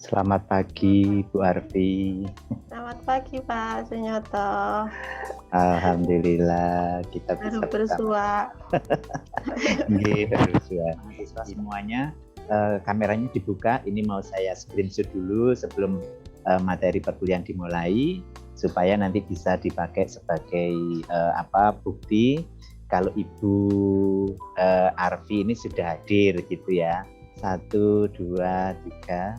Selamat pagi, Bu Arfi. Selamat pagi Pak Sunyoto. Alhamdulillah kita Baru bisa bersama. bersua. Nggih, bersua. Mahasiswa semuanya, kameranya dibuka. Ini mau saya screenshot dulu sebelum materi perkuliahan dimulai, supaya nanti bisa dipakai sebagai bukti kalau Ibu Arfi ini sudah hadir gitu ya. 1, 2, 3.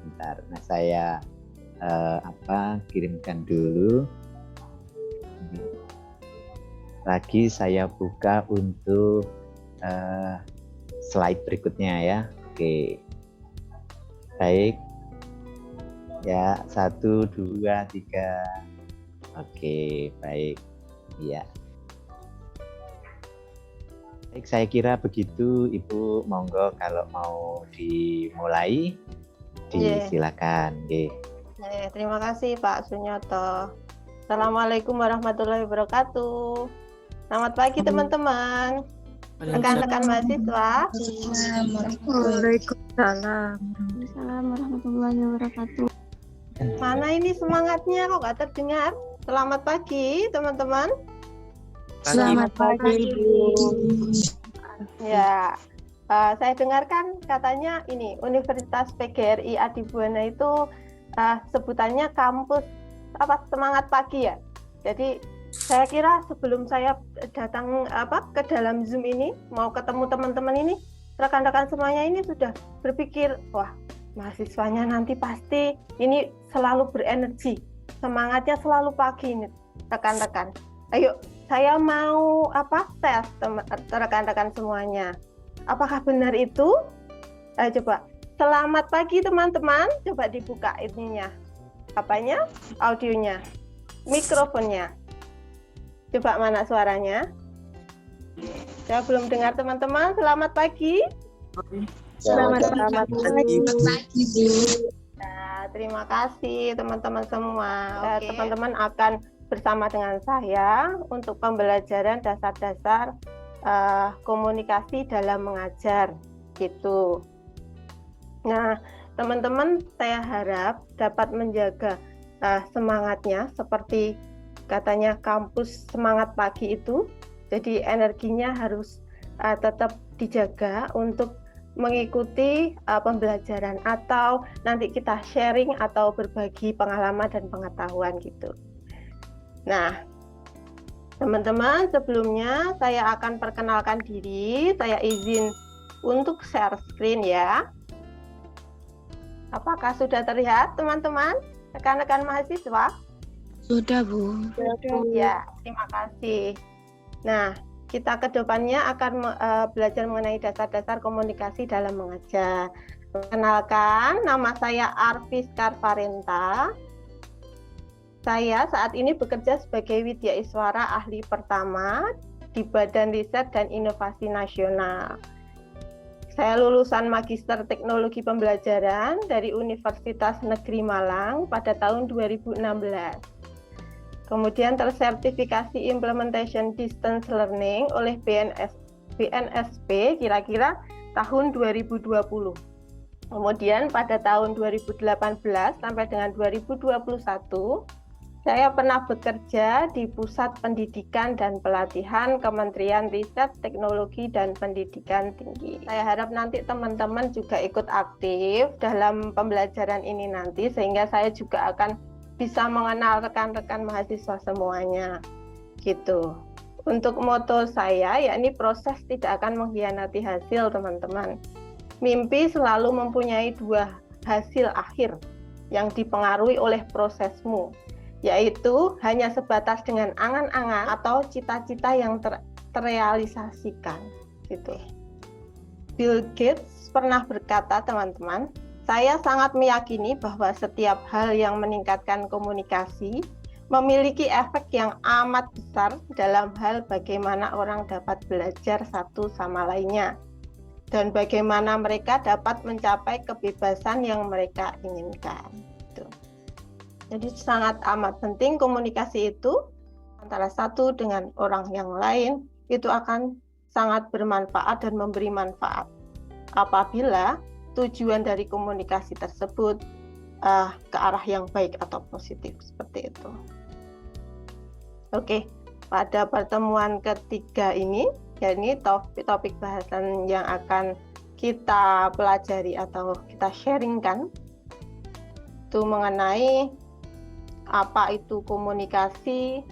Sebentar. Nah, saya kirimkan dulu. Lagi saya buka untuk slide berikutnya ya. Oke. Baik. Ya, 1, 2, 3. Oke, baik. Iya. Baik, saya kira begitu Ibu, monggo kalau mau dimulai disilakan. Terima kasih Pak Sunyoto. Assalamualaikum warahmatullahi wabarakatuh. Selamat pagi teman-teman, rekan-rekan mahasiswa. Waalaikumsalam warahmatullahi wabarakatuh. Mana ini semangatnya kok gak terdengar? Selamat pagi teman-teman. Selamat pagi Bu. Ya, saya dengarkan katanya ini Universitas PGRI Adibuana itu sebutannya kampus semangat pagi ya. Jadi saya kira sebelum saya datang ke dalam Zoom ini mau ketemu teman-teman ini, rekan-rekan semuanya ini sudah berpikir, wah mahasiswanya nanti pasti ini selalu berenergi, semangatnya selalu pagi ini rekan-rekan. Ayo saya mau tes rekan-rekan semuanya. Apakah benar itu? Ayo coba. Selamat pagi teman-teman. Coba dibuka ininya. Apanya? Audionya. Mikrofonnya. Coba mana suaranya? Saya belum dengar teman-teman. Selamat pagi. Selamat pagi Bu. Nah, terima kasih teman-teman semua. Teman-teman akan bersama dengan saya untuk pembelajaran dasar-dasar komunikasi dalam mengajar gitu. Nah, teman-teman saya harap dapat menjaga semangatnya seperti katanya kampus semangat pagi itu. Jadi energinya harus tetap dijaga untuk mengikuti pembelajaran atau nanti kita sharing atau berbagi pengalaman dan pengetahuan gitu. Nah, teman-teman, sebelumnya saya akan perkenalkan diri. Saya izin untuk share screen ya. Apakah sudah terlihat, teman-teman? Rekan-rekan mahasiswa? Sudah Bu. Ya, terima kasih. Nah, kita ke depannya akan belajar mengenai dasar-dasar komunikasi dalam mengajar. Perkenalkan, nama saya Arfi Skarvarenta. Saya saat ini bekerja sebagai Widyaiswara Ahli Pertama di Badan Riset dan Inovasi Nasional. Saya lulusan Magister Teknologi Pembelajaran dari Universitas Negeri Malang pada tahun 2016. Kemudian tersertifikasi Implementation Distance Learning oleh BNSP kira-kira tahun 2020. Kemudian pada tahun 2018 sampai dengan 2021, saya pernah bekerja di Pusat Pendidikan dan Pelatihan Kementerian Riset, Teknologi, dan Pendidikan Tinggi. Saya harap nanti teman-teman juga ikut aktif dalam pembelajaran ini nanti, sehingga saya juga akan bisa mengenal rekan-rekan mahasiswa semuanya. Gitu. Untuk moto saya, yakni proses tidak akan mengkhianati hasil, teman-teman. Mimpi selalu mempunyai 2 hasil akhir yang dipengaruhi oleh prosesmu, yaitu hanya sebatas dengan angan-angan atau cita-cita yang terrealisasikan gitu. Bill Gates pernah berkata, teman-teman, saya sangat meyakini bahwa setiap hal yang meningkatkan komunikasi memiliki efek yang amat besar dalam hal bagaimana orang dapat belajar satu sama lainnya dan bagaimana mereka dapat mencapai kebebasan yang mereka inginkan. Jadi sangat amat penting komunikasi itu antara satu dengan orang yang lain itu akan sangat bermanfaat dan memberi manfaat apabila tujuan dari komunikasi tersebut ke arah yang baik atau positif seperti itu. Oke, pada pertemuan ketiga ini, yakni topik bahasan yang akan kita pelajari atau kita sharingkan itu mengenai apa itu komunikasi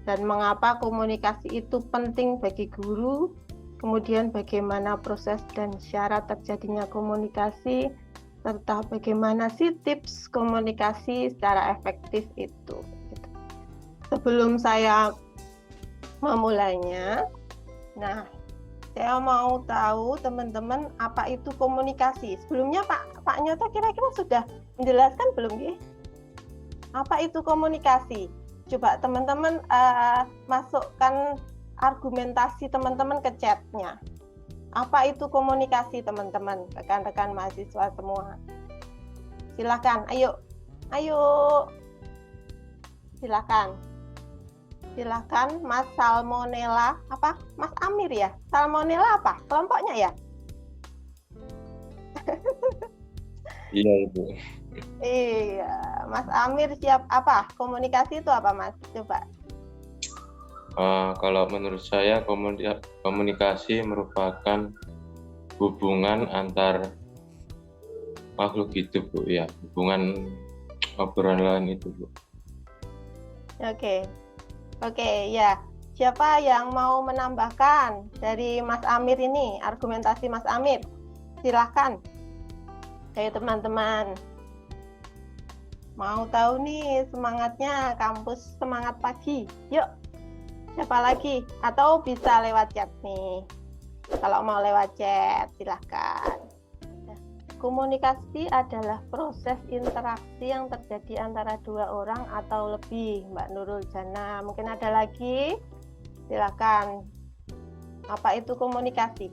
dan mengapa komunikasi itu penting bagi guru, kemudian bagaimana proses dan syarat terjadinya komunikasi, serta bagaimana sih tips komunikasi secara efektif itu. Sebelum saya memulainya, nah saya mau tahu teman-teman apa itu komunikasi. Sebelumnya Pak Nyoto kira-kira sudah menjelaskan belum ya? Apa itu komunikasi? Coba teman-teman masukkan argumentasi teman-teman ke chatnya. Apa itu komunikasi teman-teman, rekan-rekan mahasiswa semua? Silakan, ayo, silakan. Silakan, Mas Salmonella, apa? Mas Amir ya? Salmonella apa? Kelompoknya ya? Iya, Ibu. Iya, Mas Amir siap apa? Komunikasi itu apa, Mas? Coba. Kalau menurut saya komunikasi merupakan hubungan antar makhluk hidup, Bu, ya. Hubungan obrolan itu, Bu. Oke, ya. Siapa yang mau menambahkan dari Mas Amir ini, argumentasi Mas Amir? Silakan. Ayo teman-teman. Mau tahu nih semangatnya kampus semangat pagi? Yuk. Siapa lagi? Atau bisa lewat chat nih. Kalau mau lewat chat, silahkan. Komunikasi adalah proses interaksi yang terjadi antara dua orang atau lebih. Mbak Nurul Jana, mungkin ada lagi? Silakan. Apa itu komunikasi?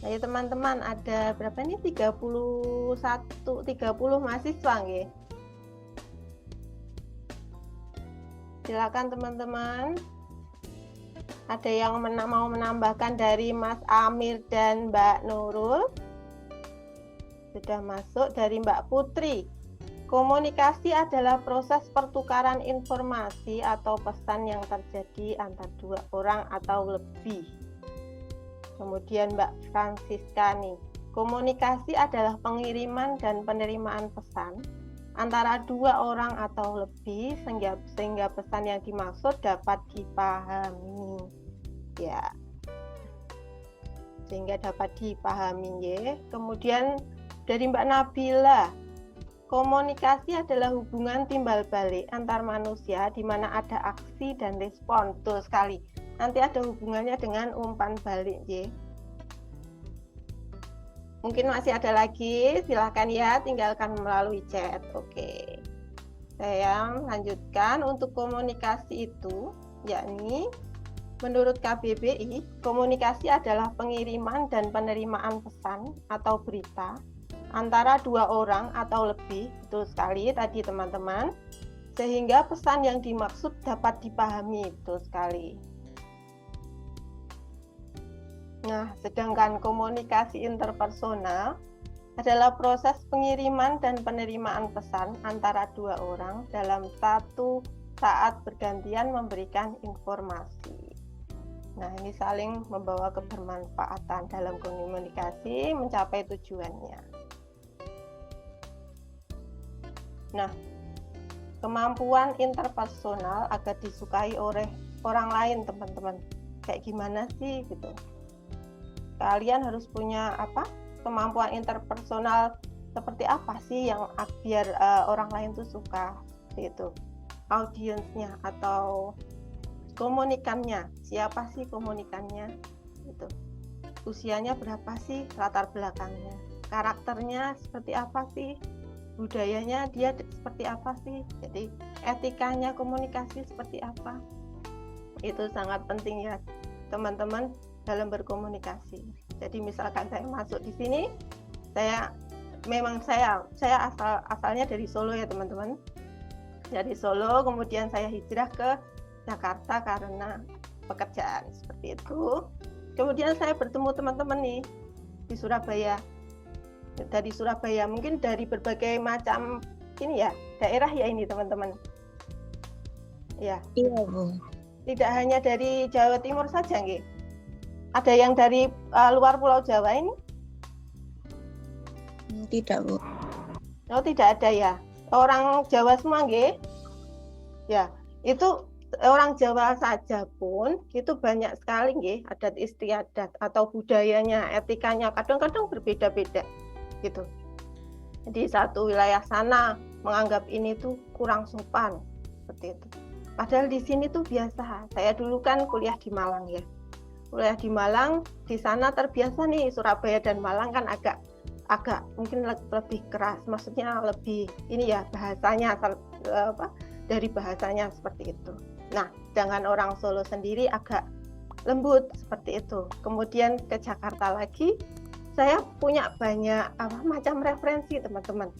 Ayo teman-teman, ada berapa nih? 30 mahasiswa nggih. Silakan teman-teman. Ada yang mau menambahkan dari Mas Amir dan Mbak Nurul? Sudah masuk dari Mbak Putri. Komunikasi adalah proses pertukaran informasi atau pesan yang terjadi antar dua orang atau lebih. Kemudian Mbak Francisca nih. Komunikasi adalah pengiriman dan penerimaan pesan antara dua orang atau lebih sehingga pesan yang dimaksud dapat dipahami. Ya. Sehingga dapat dipahami ya. Kemudian dari Mbak Nabila, komunikasi adalah hubungan timbal balik antar manusia di mana ada aksi dan respon. Betul sekali. Nanti ada hubungannya dengan umpan balik ya. Mungkin masih ada lagi, silahkan ya, tinggalkan melalui chat. Oke. Saya lanjutkan untuk komunikasi itu, yakni menurut KBBI, komunikasi adalah pengiriman dan penerimaan pesan atau berita antara dua orang atau lebih, betul sekali tadi teman-teman, sehingga pesan yang dimaksud dapat dipahami, betul sekali. Nah, sedangkan komunikasi interpersonal adalah proses pengiriman dan penerimaan pesan antara dua orang dalam satu saat bergantian memberikan informasi. Nah, ini saling membawa kebermanfaatan dalam komunikasi mencapai tujuannya. Nah, kemampuan interpersonal agar disukai oleh orang lain, teman-teman. Kayak gimana sih gitu? Kalian harus punya apa? Kemampuan interpersonal seperti apa sih yang biar orang lain tuh suka gitu. Audiensnya atau komunikannya. Siapa sih komunikannya? Gitu. Usianya berapa sih? Latar belakangnya. Karakternya seperti apa sih? Budayanya dia seperti apa sih? Jadi etikanya komunikasi seperti apa? Itu sangat penting ya, teman-teman, dalam berkomunikasi. Jadi misalkan saya masuk di sini, saya asalnya dari Solo ya teman-teman. Dari Solo, kemudian saya hijrah ke Jakarta karena pekerjaan seperti itu. Kemudian saya bertemu teman-teman nih di Surabaya. dari Surabaya, mungkin dari berbagai macam ini ya daerah ya ini teman-teman. Ya. Iya, Bu. Tidak hanya dari Jawa Timur saja, nggih. Ada yang dari luar Pulau Jawa ini? Tidak, Bu. Oh, tidak ada ya. Orang Jawa semua, nggih. Ya, itu orang Jawa saja pun itu banyak sekali, nggih, adat istiadat atau budayanya, etikanya kadang-kadang berbeda-beda gitu. Di satu wilayah sana menganggap ini tuh kurang sopan seperti itu. Padahal di sini tuh biasa. Saya dulu kan kuliah di Malang ya. Kuliah di Malang, di sana terbiasa nih. Surabaya dan Malang kan agak mungkin lebih keras. Maksudnya lebih ini ya bahasanya dari bahasanya seperti itu. Nah, dengan orang Solo sendiri agak lembut seperti itu. Kemudian ke Jakarta lagi, saya punya banyak macam referensi teman-teman.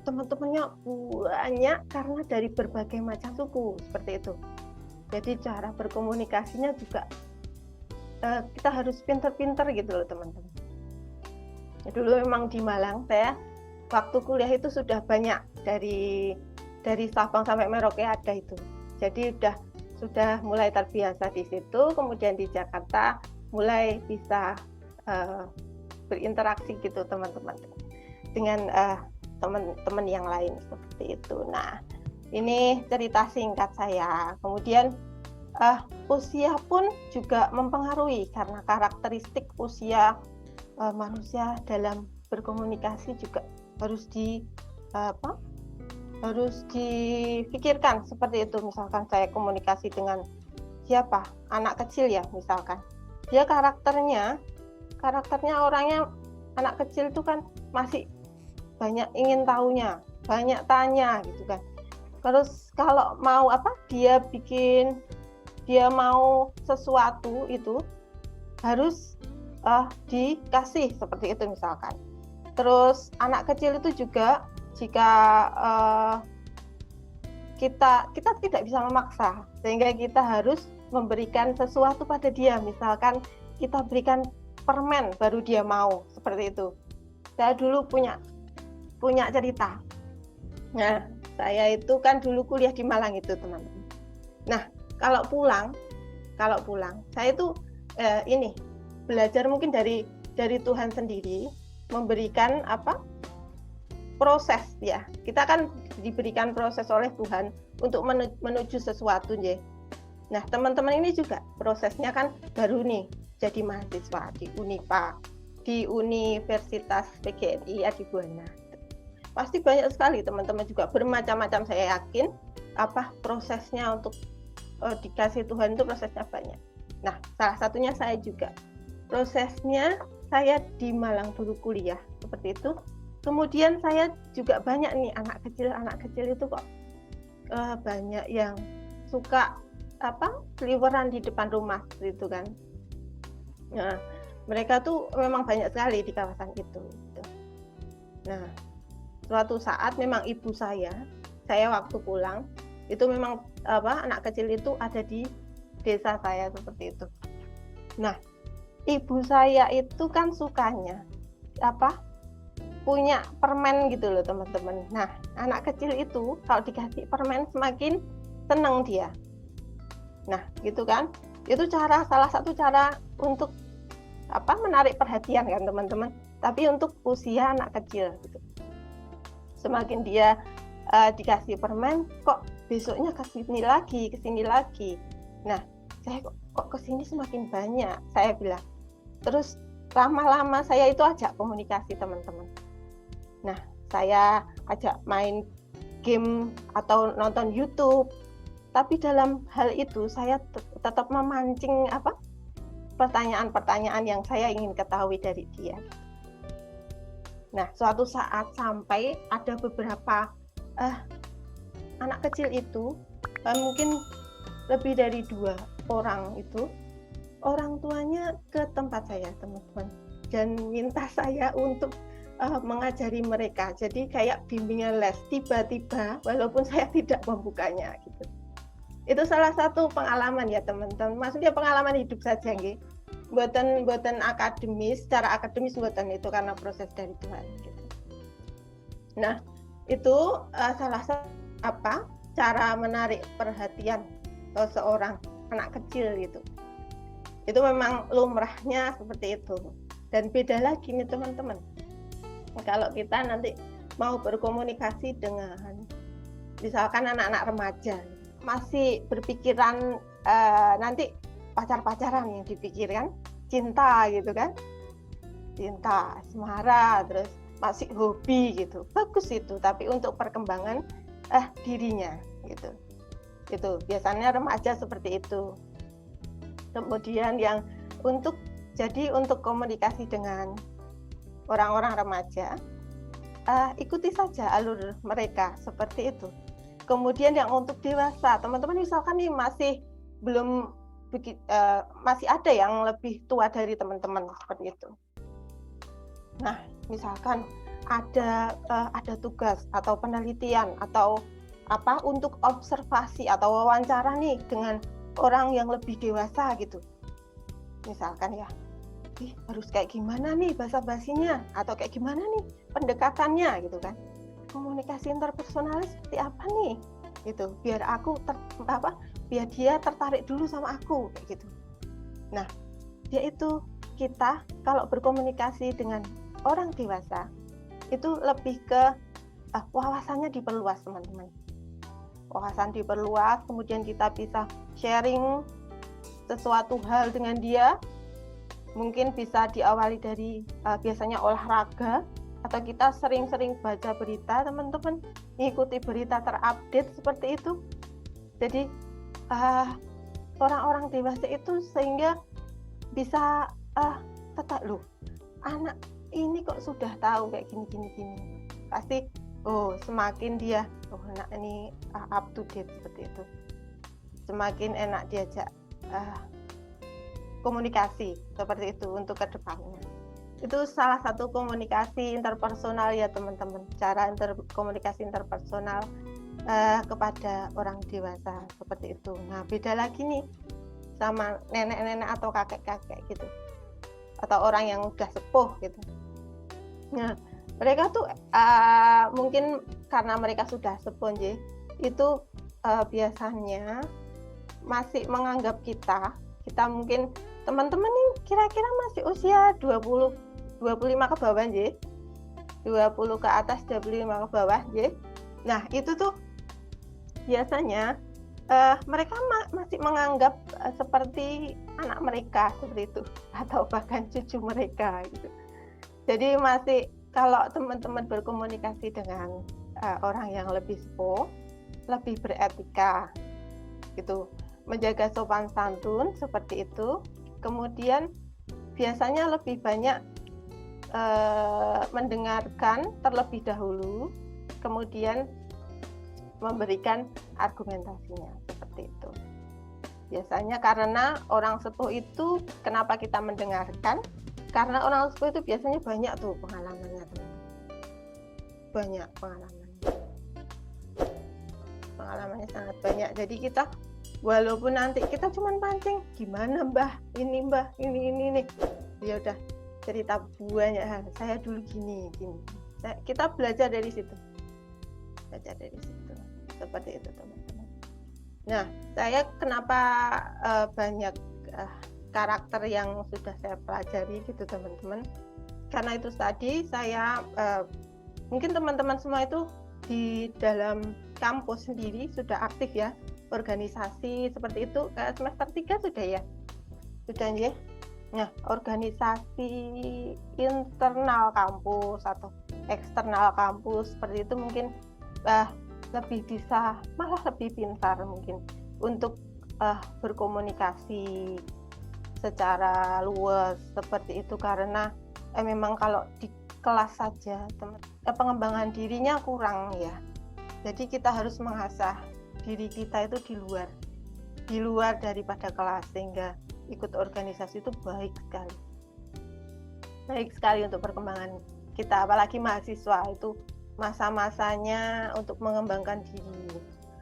Teman-temannya banyak karena dari berbagai macam suku seperti itu. Jadi cara berkomunikasinya juga kita harus pinter-pinter gitu loh teman-teman. Ya, dulu memang di Malang saya waktu kuliah itu sudah banyak dari Sabang sampai Merauke ada itu. Jadi sudah mulai terbiasa di situ. Kemudian di Jakarta mulai bisa berinteraksi gitu teman-teman dengan teman-teman yang lain seperti itu. Nah, ini cerita singkat saya. Kemudian usia pun juga mempengaruhi karena karakteristik usia manusia dalam berkomunikasi juga harus dipikirkan seperti itu. Misalkan saya komunikasi dengan siapa? Anak kecil ya misalkan. Dia karakternya orangnya anak kecil itu kan masih banyak ingin tahunya, banyak tanya gitu kan. Terus kalau mau dia mau sesuatu itu harus dikasih seperti itu misalkan. Terus anak kecil itu juga jika kita tidak bisa memaksa, sehingga kita harus memberikan sesuatu pada dia. Misalkan kita berikan permen baru dia mau seperti itu. Saya dulu punya cerita. Nah, saya itu kan dulu kuliah di Malang itu, teman-teman. Nah, kalau pulang, saya itu belajar mungkin dari Tuhan sendiri, memberikan proses ya. Kita kan diberikan proses oleh Tuhan untuk menuju sesuatu, ya. Nah, teman-teman ini juga prosesnya kan baru nih jadi mahasiswa di Unipa, di Universitas PGRI Adibuana. Pasti banyak sekali teman-teman juga bermacam-macam, saya yakin prosesnya untuk dikasih Tuhan itu prosesnya banyak. Nah, salah satunya saya juga. Prosesnya saya di Malang dulu kuliah seperti itu. Kemudian saya juga banyak nih anak kecil itu kok banyak yang suka seliweran di depan rumah gitu kan. Nah, mereka tuh memang banyak sekali di kawasan itu. Nah, suatu saat memang ibu saya waktu pulang itu memang anak kecil itu ada di desa saya seperti itu. Nah, ibu saya itu kan sukanya punya permen gitu loh teman-teman. Nah, anak kecil itu kalau dikasih permen semakin senang dia. Nah, gitu kan? Itu salah satu cara untuk menarik perhatian kan teman-teman. Tapi untuk usia anak kecil gitu. Semakin dia dikasih permen, kok besoknya kesini lagi. Nah, saya kok kesini semakin banyak, saya bilang. Terus lama-lama saya itu ajak komunikasi teman-teman. Nah, saya ajak main game atau nonton YouTube. Tapi dalam hal itu saya tetap memancing pertanyaan-pertanyaan yang saya ingin ketahui dari dia. Nah, suatu saat sampai ada beberapa anak kecil itu, mungkin lebih dari 2 orang itu, orang tuanya ke tempat saya, teman-teman, dan minta saya untuk mengajari mereka. Jadi kayak bimbingan les, tiba-tiba, walaupun saya tidak membukanya gitu. Itu salah satu pengalaman ya teman-teman, maksudnya pengalaman hidup saja nggih. Buatan akademis, secara akademis buatan itu karena proses dari Tuhan gitu. Nah, itu salah satu cara menarik perhatian seorang anak kecil gitu. Itu memang lumrahnya seperti itu. Dan beda lagi nih teman-teman. Kalau kita nanti mau berkomunikasi dengan misalkan anak-anak remaja, masih berpikiran nanti pacar-pacaran yang dipikirkan, cinta gitu kan, cinta, asmara, terus masih hobi gitu, bagus itu. Tapi untuk perkembangan dirinya gitu, itu biasanya remaja seperti itu. Kemudian yang untuk komunikasi dengan orang-orang remaja, ikuti saja alur mereka seperti itu. Kemudian yang untuk dewasa, teman-teman misalkan nih masih ada yang lebih tua dari teman-teman seperti itu. Nah, misalkan ada tugas atau penelitian atau untuk observasi atau wawancara nih dengan orang yang lebih dewasa gitu. Misalkan ya, harus kayak gimana nih basa-basinya atau kayak gimana nih pendekatannya gitu kan. Komunikasi interpersonal seperti apa nih? Gitu. Biar dia tertarik dulu sama aku kayak gitu. Nah, kita kalau berkomunikasi dengan orang dewasa itu lebih ke wawasannya diperluas, teman-teman. Wawasan diperluas, kemudian kita bisa sharing sesuatu hal dengan dia. Mungkin bisa diawali dari biasanya olahraga, atau kita sering-sering baca berita, teman-teman, ikuti berita terupdate seperti itu. Jadi orang-orang dewasa itu sehingga bisa tetap loh, anak ini kok sudah tahu kayak gini. Pasti semakin dia anak ini up to date seperti itu. Semakin enak diajak komunikasi seperti itu untuk kedepannya. Itu salah satu komunikasi interpersonal ya teman-teman, cara komunikasi interpersonal kepada orang dewasa seperti itu. Nah, beda lagi nih sama nenek-nenek atau kakek-kakek gitu, atau orang yang udah sepuh gitu. Nah, mereka tuh mungkin karena mereka sudah sepuh itu biasanya masih menganggap kita mungkin teman-teman nih kira-kira masih usia 25 ke bawah 20 ke atas, 25 ke bawah Nah, itu tuh biasanya mereka masih menganggap seperti anak mereka seperti itu, atau bahkan cucu mereka gitu. Jadi masih, kalau teman-teman berkomunikasi dengan orang yang lebih sepuh, lebih beretika gitu, menjaga sopan santun seperti itu. Kemudian biasanya lebih banyak mendengarkan terlebih dahulu, kemudian memberikan argumentasinya seperti itu. Biasanya karena orang sepuh itu, kenapa kita mendengarkan? Karena orang sepuh itu biasanya banyak tuh pengalamannya, banyak pengalamannya sangat banyak. Jadi kita walaupun nanti kita cuman pancing, gimana mbah, ini nih, ya udah cerita banyak hal. Saya dulu gini. Kita belajar dari situ, seperti itu teman-teman. Nah, saya kenapa banyak karakter yang sudah saya pelajari gitu teman-teman, karena itu tadi saya mungkin teman-teman semua itu di dalam kampus sendiri sudah aktif ya, organisasi seperti itu. Semester 3 sudah ya? Sudah ya? Nah, organisasi internal kampus atau eksternal kampus seperti itu mungkin lebih bisa, malah lebih pintar mungkin untuk berkomunikasi secara luas seperti itu, karena memang kalau di kelas saja pengembangan dirinya kurang ya. Jadi kita harus mengasah diri kita itu di luar daripada kelas, sehingga ikut organisasi itu baik sekali untuk perkembangan kita, apalagi mahasiswa itu masa-masanya untuk mengembangkan diri.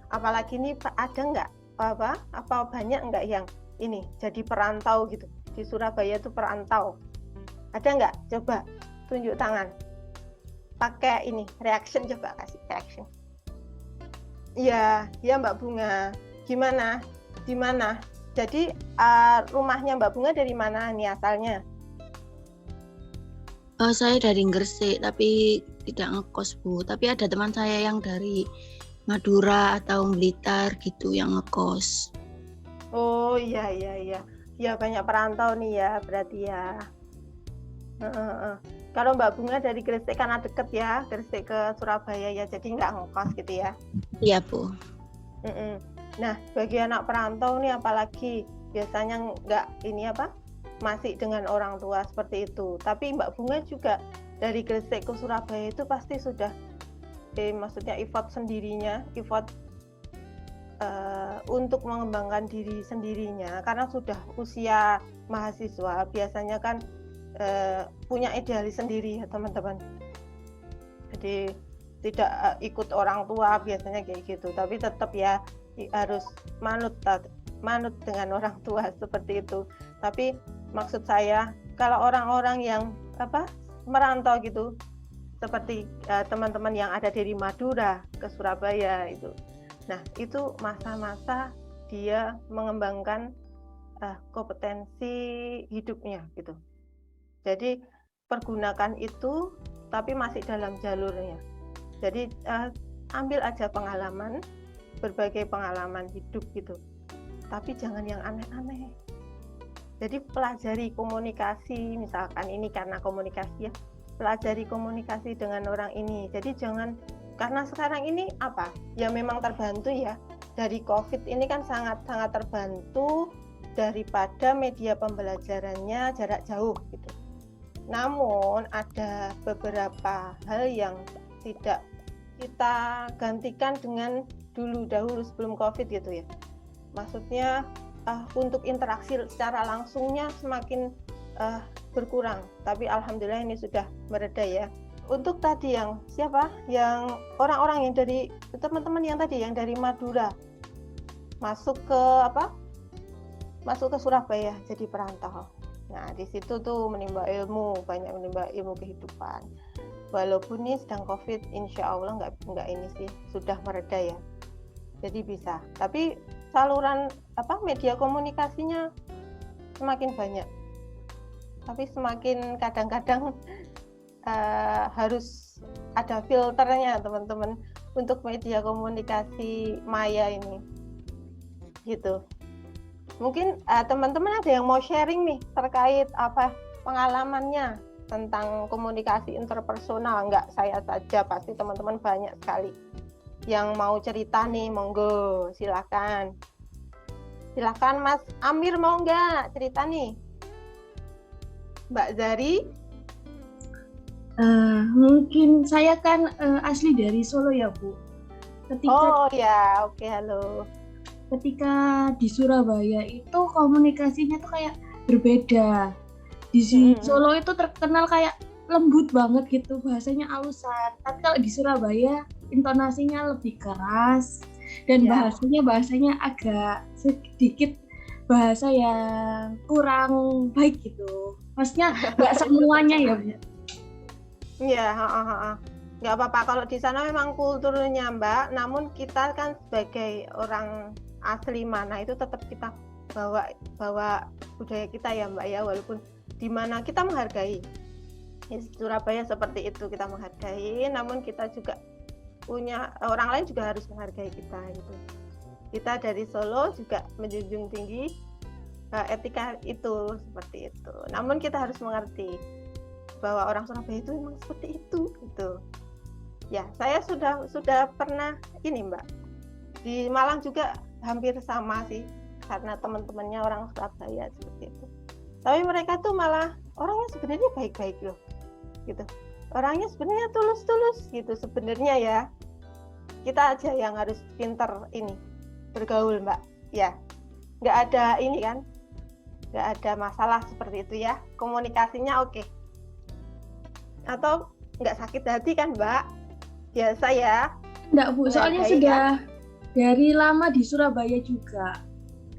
Apalagi ini ada nggak apa banyak nggak yang ini jadi perantau gitu di Surabaya itu, perantau ada nggak? Coba tunjuk tangan. pakai ini reaction, coba kasih reaction. Iya, ya Mbak Bunga. Gimana? Di mana? Jadi rumahnya Mbak Bunga dari mana nih asalnya? Saya dari Gresik, tapi tidak ngekos, Bu. Tapi ada teman saya yang dari Madura atau Blitar gitu yang ngekos. Oh iya. Ya banyak perantau nih ya, berarti ya. Kalau Mbak Bunga dari Gresik karena deket ya, Gresik ke Surabaya ya, jadi nggak ngekos gitu ya. Iya, Bu. Nah, bagi anak perantau nih apalagi biasanya nggak masih dengan orang tua seperti itu. Tapi Mbak Bunga juga dari Gresik ke Surabaya itu pasti sudah maksudnya effort sendirinya, untuk mengembangkan diri sendirinya karena sudah usia mahasiswa, biasanya kan punya idealis sendiri ya teman-teman. Jadi tidak ikut orang tua biasanya kayak gitu, tapi tetap ya harus manut dengan orang tua seperti itu. Tapi maksud saya kalau orang-orang yang merantau gitu seperti teman-teman yang ada dari Madura ke Surabaya itu. Nah, itu masa-masa dia mengembangkan kompetensi hidupnya gitu. Jadi pergunakan itu tapi masih dalam jalurnya. Jadi ambil aja pengalaman, berbagai pengalaman hidup gitu. Tapi jangan yang aneh-aneh. Jadi pelajari komunikasi, misalkan ini karena komunikasi ya, pelajari komunikasi dengan orang ini. Jadi jangan, karena sekarang ini ya memang terbantu ya, dari COVID ini kan sangat-sangat terbantu daripada media pembelajarannya jarak jauh gitu. Namun ada beberapa hal yang tidak kita gantikan dengan dahulu sebelum COVID gitu ya. Maksudnya untuk interaksi secara langsungnya semakin berkurang. Tapi alhamdulillah ini sudah mereda ya. Untuk tadi yang yang orang-orang yang dari teman-teman yang tadi yang dari Madura masuk ke Surabaya jadi perantau. Nah, di situ tuh banyak menimba ilmu kehidupan. Walaupun ini sedang COVID, insya Allah nggak ini sih, sudah mereda ya. Jadi bisa. Tapi saluran media komunikasinya semakin banyak. Tapi semakin kadang-kadang harus ada filternya teman-teman untuk media komunikasi maya ini. Gitu. Mungkin teman-teman ada yang mau sharing nih terkait pengalamannya tentang komunikasi interpersonal. Enggak saya saja, pasti teman-teman banyak sekali yang mau cerita nih. Monggo, silakan Mas Amir, mau enggak cerita nih? Mbak Zari? Mungkin saya kan asli dari Solo ya, Bu. Halo. Ketika di Surabaya itu komunikasinya tuh kayak berbeda. Di Solo itu terkenal kayak lembut banget gitu, bahasanya alusan. Tapi kalau di Surabaya intonasinya lebih keras dan bahasanya agak sedikit bahasa yang kurang baik gitu. Maksudnya nggak semuanya ya, Bu. Iya, nggak apa-apa kalau di sana memang kulturnya Mbak. Namun kita kan sebagai orang asli mana itu tetap kita bawa budaya kita ya Mbak ya, walaupun di mana kita menghargai. Di Surabaya seperti itu, kita menghargai, namun kita juga punya orang lain juga harus menghargai kita gitu. Kita dari Solo juga menjunjung tinggi etika itu seperti itu. Namun kita harus mengerti bahwa orang Surabaya itu memang seperti itu gitu. Ya, saya sudah pernah ini Mbak. Di Malang juga hampir sama sih, karena teman-temannya orang Surabaya seperti itu. Tapi mereka tuh malah orangnya sebenarnya baik-baik loh, gitu. Orangnya sebenarnya tulus-tulus gitu sebenarnya ya. Kita aja yang harus pinter ini bergaul Mbak. Ya, nggak ada ini kan, nggak ada masalah seperti itu ya. Komunikasinya oke. Atau nggak sakit hati kan Mbak? Biasa ya. Nggak Bu, soalnya sudah dari lama di Surabaya juga.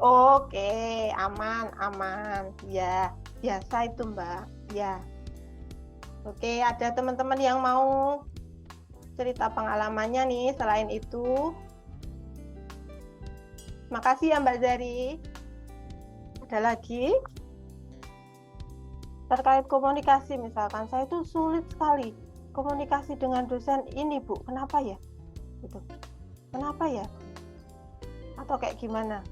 Oke, aman. Ya, biasa itu Mbak. Ya. Oke, ada teman-teman yang mau cerita pengalamannya nih. Selain itu, makasih ya Mbak Zari. Ada lagi terkait komunikasi, misalkan saya itu sulit sekali komunikasi dengan dosen ini Bu, kenapa ya? Gitu. Kenapa ya? Atau kayak gimana?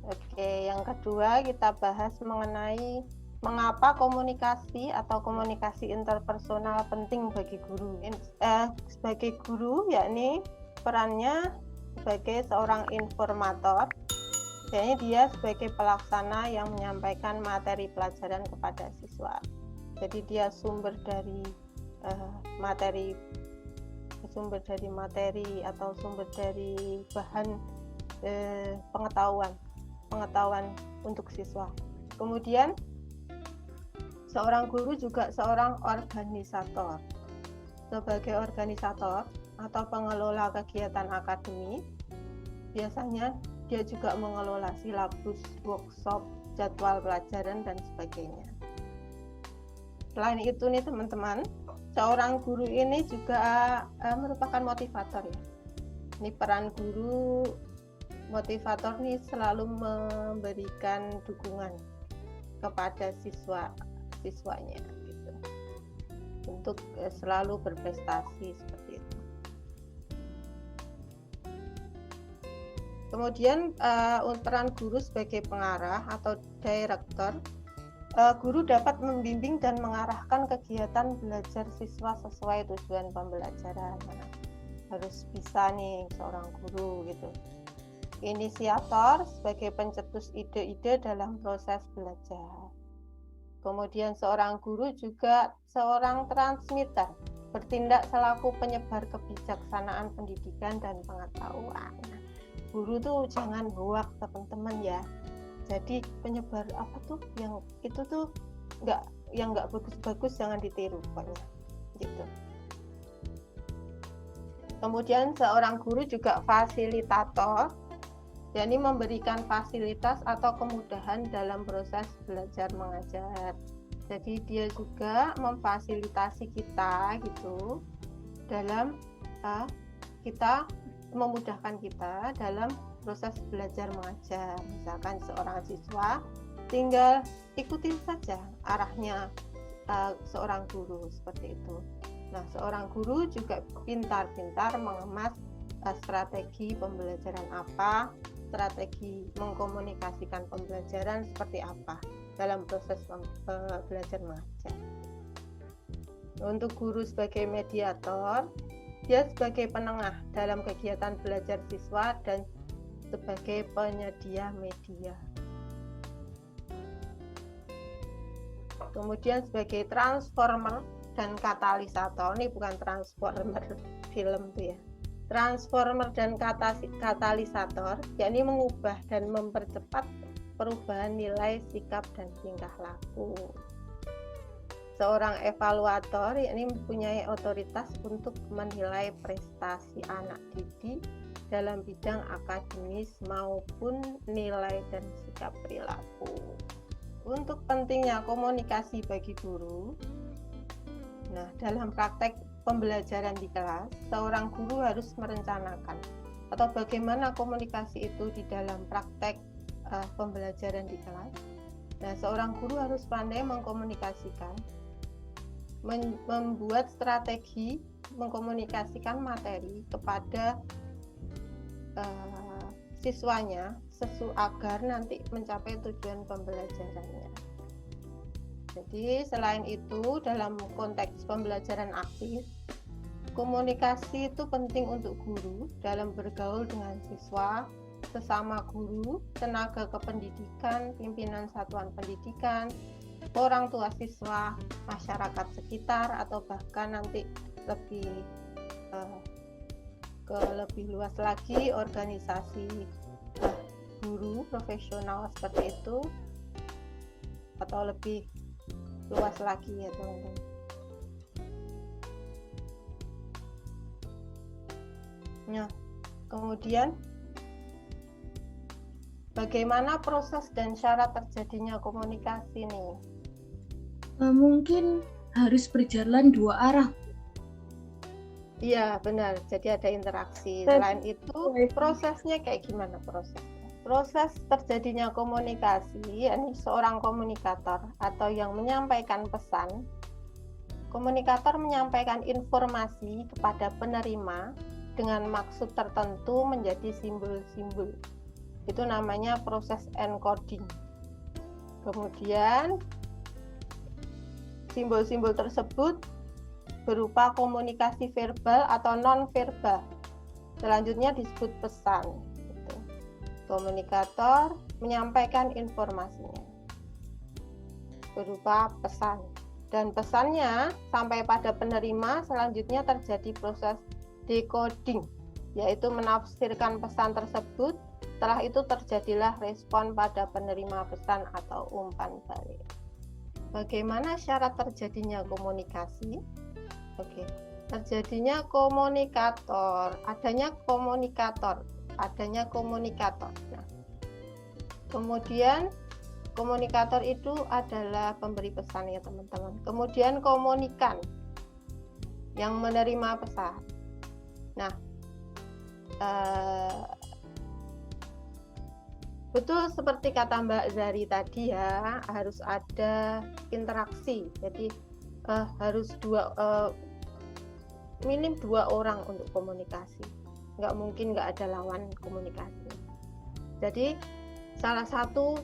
Oke, yang kedua kita bahas mengenai mengapa komunikasi atau komunikasi interpersonal penting bagi guru. Sebagai guru, yakni perannya sebagai seorang informator, yakni dia sebagai pelaksana yang menyampaikan materi pelajaran kepada siswa. Jadi dia sumber dari materi atau sumber dari bahan pengetahuan untuk siswa. Kemudian seorang guru juga seorang organisator. Sebagai organisator atau pengelola kegiatan akademik, biasanya dia juga mengelola silabus, workshop, jadwal pelajaran, dan sebagainya. Selain itu nih teman-teman, seorang guru ini juga merupakan motivator ya. Ini peran guru motivator nih selalu memberikan dukungan kepada siswanya gitu. Untuk selalu berprestasi seperti itu. Kemudian peran guru sebagai pengarah atau director, guru dapat membimbing dan mengarahkan kegiatan belajar siswa sesuai tujuan pembelajaran. Harus bisa nih seorang guru gitu. Inisiator sebagai pencetus ide-ide dalam proses belajar. Kemudian seorang guru juga seorang transmitter, bertindak selaku penyebar kebijaksanaan pendidikan dan pengetahuan. Guru tuh jangan hoak teman-teman ya. Jadi penyebar apa tuh yang itu tuh nggak bagus-bagus jangan ditiru pokoknya gitu. Kemudian seorang guru juga fasilitator, yakni memberikan fasilitas atau kemudahan dalam proses belajar mengajar. Jadi dia juga memfasilitasi kita gitu dalam kita memudahkan kita dalam proses belajar mengajar. Misalkan seorang siswa tinggal ikutin saja arahnya seorang guru seperti itu. Nah, seorang guru juga pintar-pintar mengemas strategi pembelajaran apa, strategi mengkomunikasikan pembelajaran seperti apa dalam proses belajar mengajar. Untuk guru sebagai mediator, dia sebagai penengah dalam kegiatan belajar siswa dan sebagai penyedia media. Kemudian sebagai transformer dan katalisator, ini bukan transformer film tuh ya. Transformer dan katalisator, yakni mengubah dan mempercepat perubahan nilai, sikap, dan tingkah laku. Seorang evaluator, yakni mempunyai otoritas untuk menilai prestasi anak didik dalam bidang akademis maupun nilai dan sikap perilaku. Untuk pentingnya komunikasi bagi guru, nah dalam praktek pembelajaran di kelas, seorang guru harus merencanakan atau bagaimana komunikasi itu di dalam praktek pembelajaran di kelas. Nah, seorang guru harus pandai mengkomunikasikan, membuat strategi mengkomunikasikan materi kepada siswanya agar nanti mencapai tujuan pembelajarannya. Jadi selain itu dalam konteks pembelajaran aktif, komunikasi itu penting untuk guru dalam bergaul dengan siswa, sesama guru, tenaga kependidikan, pimpinan satuan pendidikan, orang tua siswa, masyarakat sekitar, atau bahkan nanti lebih luas lagi organisasi guru profesional seperti itu, atau lebih luas lagi ya teman-teman. Nah, kemudian bagaimana proses dan syarat terjadinya komunikasi nih? Mungkin harus berjalan dua arah. Iya, benar. Jadi ada interaksi. Selain itu, prosesnya kayak gimana prosesnya? Proses terjadinya komunikasi, yakni seorang komunikator atau yang menyampaikan pesan. Komunikator menyampaikan informasi kepada penerima dengan maksud tertentu menjadi simbol-simbol. Itu namanya proses encoding. Kemudian simbol-simbol tersebut berupa komunikasi verbal atau non-verbal. Selanjutnya disebut pesan. Gitu. Komunikator menyampaikan informasinya berupa pesan. Dan pesannya sampai pada penerima, selanjutnya terjadi proses decoding, yaitu menafsirkan pesan tersebut. Setelah itu terjadilah respon pada penerima pesan atau umpan balik. Bagaimana syarat terjadinya komunikasi? Oke, terjadinya komunikator, adanya komunikator. Nah, kemudian komunikator itu adalah pemberi pesan ya teman-teman. Kemudian komunikan yang menerima pesan. Nah, betul seperti kata Mbak Zari tadi ya, harus ada interaksi. Jadi harus minim 2 orang untuk komunikasi. Nggak mungkin nggak ada lawan komunikasi. Jadi salah satu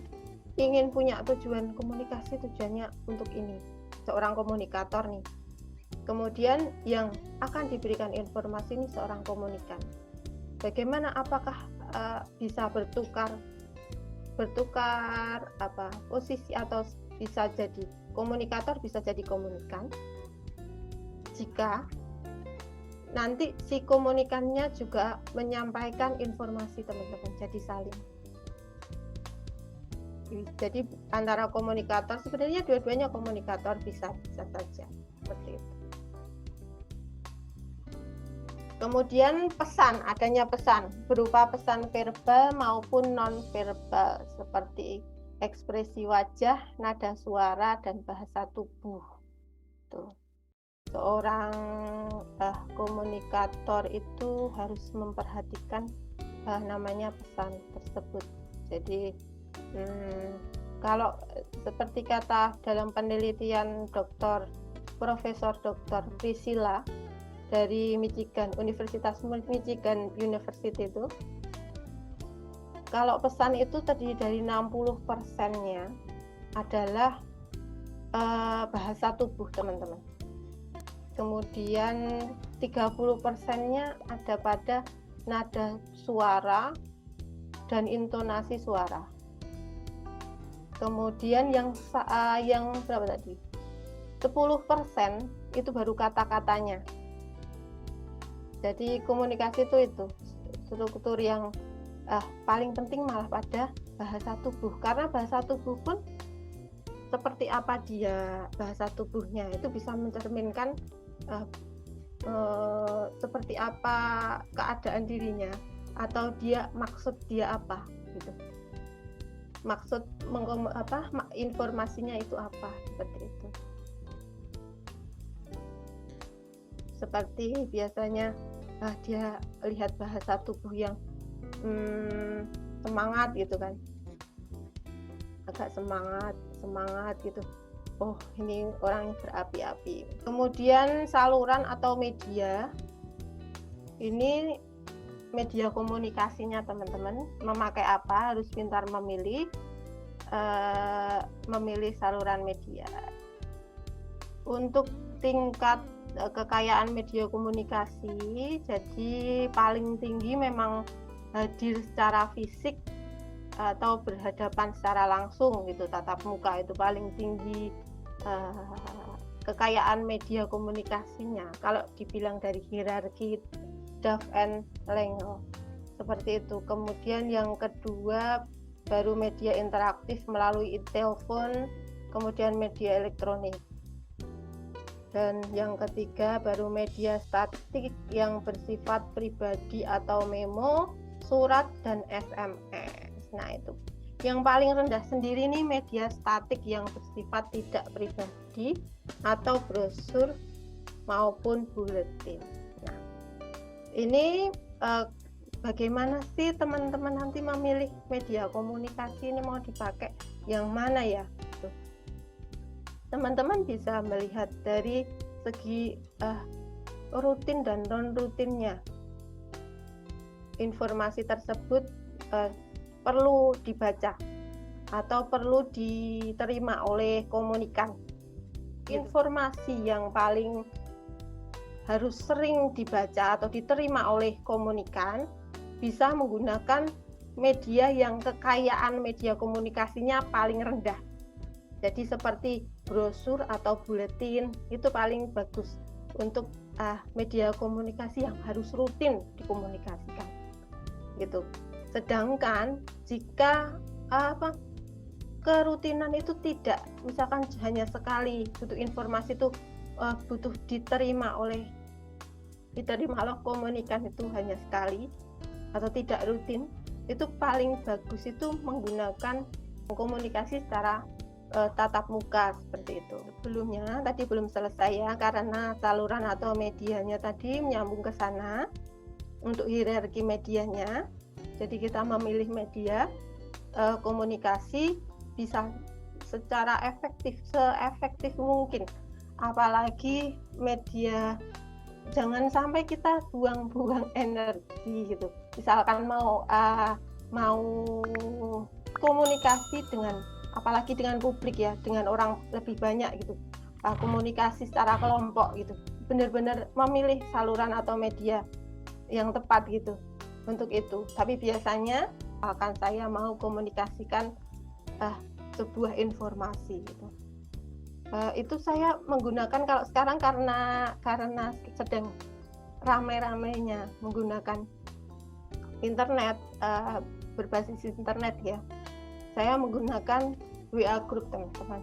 ingin punya tujuan komunikasi, tujuannya untuk ini, seorang komunikator nih. Kemudian yang akan diberikan informasi ini seorang komunikan. Bagaimana, apakah bisa bertukar posisi atau bisa jadi komunikator, bisa jadi komunikan jika nanti si komunikannya juga menyampaikan informasi teman-teman, jadi saling. Jadi antara komunikator, sebenarnya dua-duanya komunikator, bisa saja seperti itu. Kemudian pesan, adanya pesan berupa pesan verbal maupun non-verbal seperti ekspresi wajah, nada suara, dan bahasa tubuh. Tuh. Seorang komunikator itu harus memperhatikan namanya pesan tersebut. Jadi kalau seperti kata dalam penelitian Profesor Dr. Priscilla dari Universitas Michigan University itu, kalau pesan itu terdiri dari 60%-nya adalah bahasa tubuh teman-teman. Kemudian 30%-nya ada pada nada suara dan intonasi suara. Kemudian yang berapa tadi? 10% itu baru kata-katanya. Jadi komunikasi itu struktur yang paling penting malah pada bahasa tubuh, karena bahasa tubuh pun seperti apa dia bahasa tubuhnya itu bisa mencerminkan seperti apa keadaan dirinya, atau maksud dia apa gitu. Maksud informasinya itu apa, seperti itu. Seperti biasanya dia lihat bahasa tubuh yang semangat gitu kan, agak semangat gitu, oh ini orangnya berapi-api. Kemudian saluran atau media, ini media komunikasinya teman-teman memakai apa, harus pintar memilih saluran media. Untuk tingkat kekayaan media komunikasi, jadi paling tinggi memang hadir secara fisik atau berhadapan secara langsung gitu, tatap muka itu paling tinggi kekayaan media komunikasinya. Kalau dibilang dari hierarki Duff and Lengel seperti itu. Kemudian yang kedua baru media interaktif melalui telepon, kemudian media elektronik. Dan yang ketiga baru media statik yang bersifat pribadi atau memo, surat, dan SMS. Nah itu yang paling rendah sendiri nih, media statik yang bersifat tidak pribadi atau brosur maupun buletin. Nah Ini bagaimana sih teman-teman nanti memilih media komunikasi ini mau dipakai yang mana ya? Teman-teman bisa melihat dari segi rutin dan non-rutinnya. Informasi tersebut perlu dibaca atau perlu diterima oleh komunikan. Informasi yang paling harus sering dibaca atau diterima oleh komunikan bisa menggunakan media yang kekayaan media komunikasinya paling rendah. Jadi seperti brosur atau buletin itu paling bagus untuk media komunikasi yang harus rutin dikomunikasikan. Gitu. Sedangkan jika kerutinan itu tidak, misalkan hanya sekali butuh informasi itu butuh diterima oleh komunikan itu hanya sekali atau tidak rutin, itu paling bagus itu menggunakan komunikasi secara tatap muka seperti itu. Sebelumnya tadi belum selesai ya, karena saluran atau medianya tadi menyambung ke sana untuk hierarki medianya. Jadi kita memilih media komunikasi bisa secara seefektif mungkin. Apalagi media, jangan sampai kita buang-buang energi gitu. Misalkan mau komunikasi dengan, apalagi dengan publik ya, dengan orang lebih banyak gitu, komunikasi secara kelompok gitu, benar-benar memilih saluran atau media yang tepat gitu untuk itu. Tapi biasanya akan saya mau komunikasikan sebuah informasi gitu. Itu saya menggunakan, kalau sekarang karena sedang ramai-ramainya menggunakan internet, berbasis internet ya, saya menggunakan WA group teman-teman,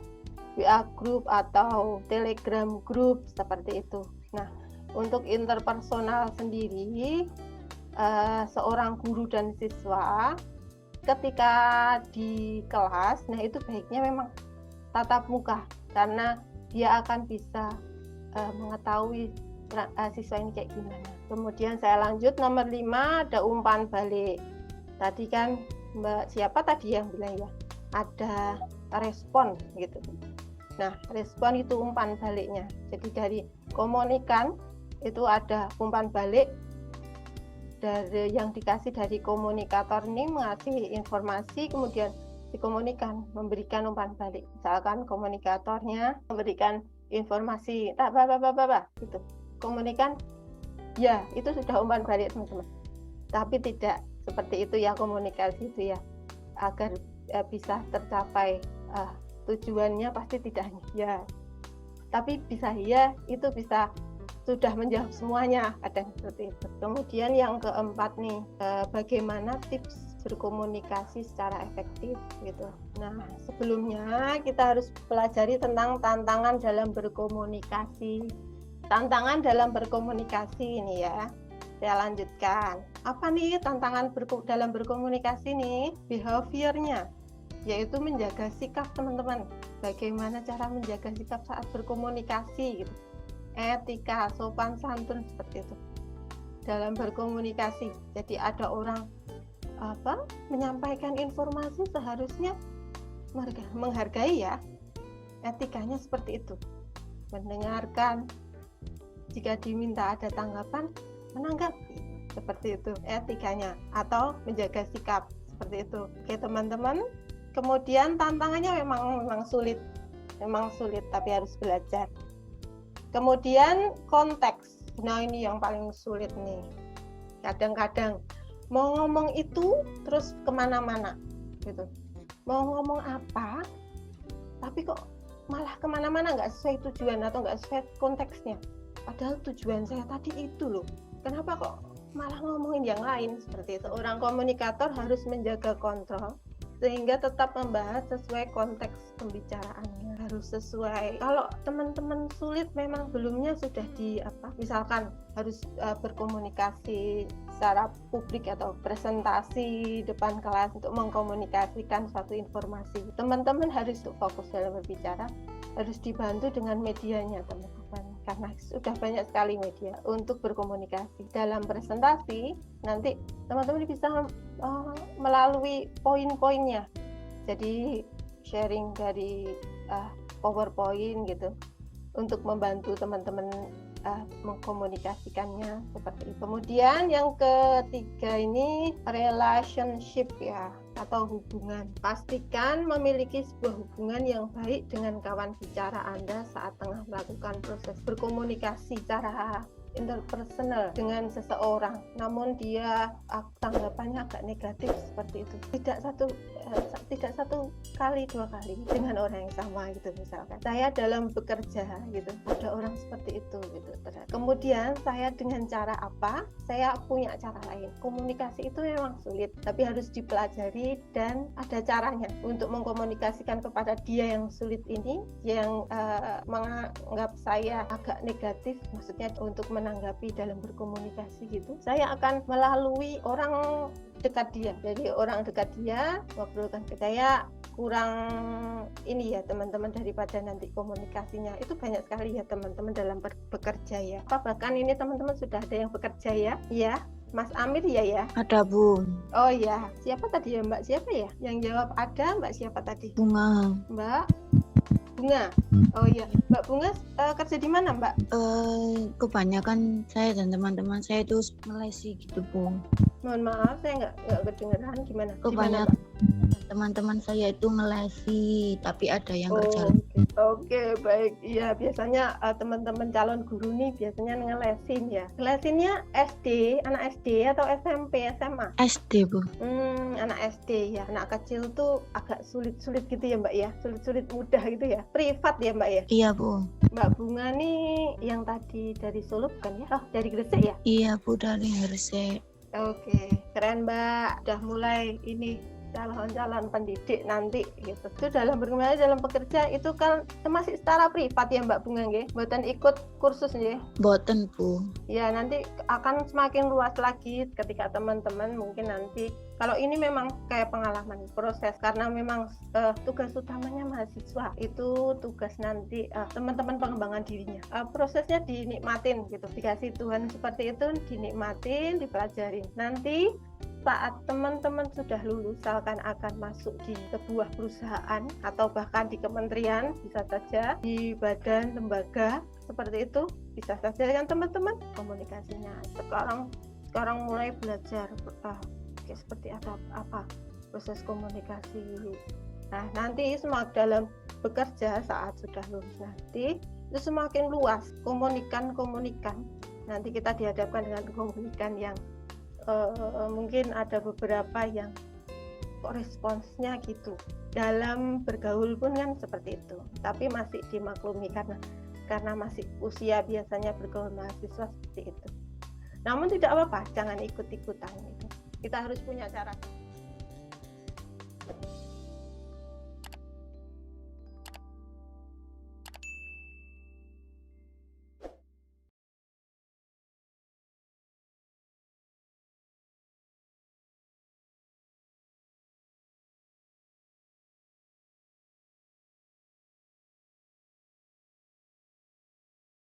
WA group atau Telegram group seperti itu. Nah, untuk interpersonal sendiri, seorang guru dan siswa ketika di kelas, nah itu baiknya memang tatap muka, karena dia akan bisa mengetahui siswa ini kayak gimana. Kemudian saya lanjut nomor 5, ada umpan balik. Tadi kan Mbak siapa tadi yang bilang ya, ada respon gitu. Nah, respon itu umpan baliknya. Jadi dari komunikan itu ada umpan balik dari yang dikasih dari komunikator ini, mengasih informasi, kemudian dikomunikan memberikan umpan balik. Misalkan komunikatornya memberikan informasi gitu. Komunikan ya, itu sudah umpan balik teman-teman. Tapi tidak seperti itu ya komunikasi itu ya, agar bisa tercapai tujuannya pasti tidak hanya ya, tapi bisa ya, itu bisa sudah menjawab semuanya, kadang seperti itu. Kemudian yang keempat nih, bagaimana tips berkomunikasi secara efektif gitu. Nah, sebelumnya kita harus pelajari tentang tantangan dalam berkomunikasi. Tantangan dalam berkomunikasi ini ya, saya lanjutkan. Apa nih tantangan dalam berkomunikasi nih? Behaviornya, yaitu menjaga sikap teman-teman. Bagaimana cara menjaga sikap saat berkomunikasi gitu. Etika, sopan santun seperti itu dalam berkomunikasi. Jadi ada orang menyampaikan informasi, seharusnya menghargai ya, etikanya seperti itu, mendengarkan, jika diminta ada tanggapan menanggapi, seperti itu etikanya, atau menjaga sikap seperti itu. Oke teman-teman, kemudian tantangannya memang sulit tapi harus belajar. Kemudian konteks, nah ini yang paling sulit nih. Kadang-kadang mau ngomong itu terus kemana-mana gitu. Mau ngomong apa, tapi kok malah kemana-mana, nggak sesuai tujuan atau nggak sesuai konteksnya. Padahal tujuan saya tadi itu loh. Kenapa kok malah ngomongin yang lain seperti itu? Seorang komunikator harus menjaga kontrol sehingga tetap membahas sesuai konteks pembicaraannya, harus sesuai. Kalau teman-teman sulit, memang belumnya sudah misalkan harus berkomunikasi secara publik atau presentasi depan kelas untuk mengkomunikasikan suatu informasi. Teman-teman harus fokus dalam berbicara, harus dibantu dengan medianya teman-teman. karena sudah banyak sekali media untuk berkomunikasi. Dalam presentasi nanti teman-teman bisa melalui poin-poinnya. Jadi sharing dari PowerPoint gitu untuk membantu teman-teman mengkomunikasikannya seperti itu. Kemudian yang ketiga ini relationship ya, atau hubungan. Pastikan memiliki sebuah hubungan yang baik dengan kawan bicara Anda saat tengah melakukan proses berkomunikasi secara interpersonal dengan seseorang, namun dia tanggapannya agak negatif seperti itu. Tidak satu kali, 2 kali dengan orang yang sama gitu. Misalkan saya dalam bekerja gitu, ada orang seperti itu gitu. Kemudian saya dengan cara apa? Saya punya cara lain. Komunikasi itu memang sulit, tapi harus dipelajari dan ada caranya untuk mengkomunikasikan kepada dia yang sulit ini, yang menganggap saya agak negatif, maksudnya untuk menanggapi dalam berkomunikasi gitu. Saya akan melalui orang dekat dia. Jadi orang dekat dia ngobrolkan ke saya kurang ini ya teman-teman, daripada nanti komunikasinya. Itu banyak sekali ya teman-teman dalam bekerja ya. Bahkan ini teman-teman sudah ada yang bekerja ya. Iya. Mas Amir ya? Ada, Bu. Oh ya, siapa tadi ya Mbak? Siapa ya? Yang jawab ada, Mbak siapa tadi? Bunga. Mbak Bunga. Oh iya, Mbak Bunga kerja di mana, Mbak? Kebanyakan saya dan teman-teman saya itu melesi gitu, Bu. Mohon maaf, saya nggak kedengeran. Gimana? Kebanyakan teman-teman saya itu ngelesi, tapi ada yang kerja. Oke, baik. Iya, biasanya teman-teman calon guru nih biasanya ngelesin ya. Ngelesinnya SD, anak SD atau SMP, SMA? SD, Bu. Anak SD ya. Anak kecil tuh agak sulit-sulit gitu ya, Mbak ya. Sulit-sulit mudah gitu ya. Privat ya, Mbak ya? Iya, Bu. Mbak Bunga nih yang tadi dari Solo bukan ya? Oh, dari Gresik ya? Iya, Bu, dari Gresik. Oke, keren Mbak. Udah mulai ini calon-calon pendidik nanti gitu. Itu dalam berkomunikasi dalam pekerja itu kan masih secara privat ya Mbak Bunga nggih. Mboten ikut kursus nggih. Mboten, Bu. Ya, nanti akan semakin luas lagi ketika teman-teman mungkin nanti kalau ini memang kayak pengalaman proses, karena memang tugas utamanya mahasiswa itu tugas nanti teman-teman pengembangan dirinya. Prosesnya dinikmatin gitu. Dikasih Tuhan seperti itu, dinikmatin, dipelajarin. Nanti saat teman-teman sudah lulus, misalkan akan masuk di sebuah perusahaan atau bahkan di kementerian, bisa saja di badan lembaga seperti itu, bisa saja dengan teman-teman komunikasinya. Sekarang mulai belajar seperti apa proses komunikasi. Nah, nanti semakin dalam bekerja saat sudah lulus nanti itu semakin luas komunikan. Nanti kita dihadapkan dengan komunikan yang mungkin ada beberapa yang responsnya gitu. Dalam bergaul pun kan seperti itu, tapi masih dimaklumi karena masih usia biasanya bergaul mahasiswa seperti itu. Namun tidak apa-apa, jangan ikut-ikutan itu. Kita harus punya cara.